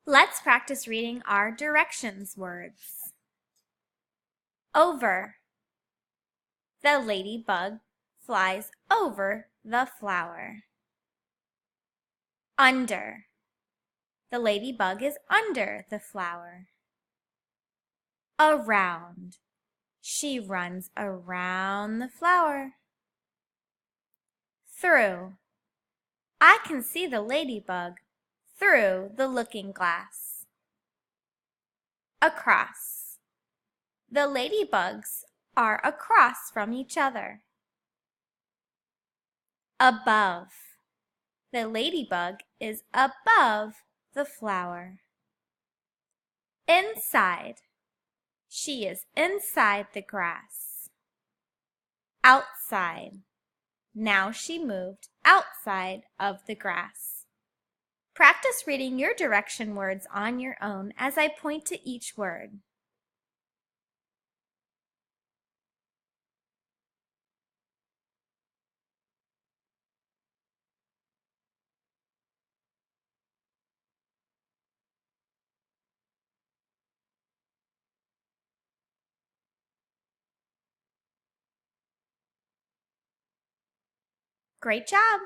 Let's practice reading our directions words. Over. The ladybug flies over the flower. Under. The ladybug is under the flower. Around. She runs around the flower. Through. I can see the ladybug through the looking glass. Across. The ladybugs are across from each other. Above. The ladybug is above the flower. Inside. She is inside the grass. Outside. Now she moved outside of the grass. Practice reading your direction words on your own as I point to each word. Great job!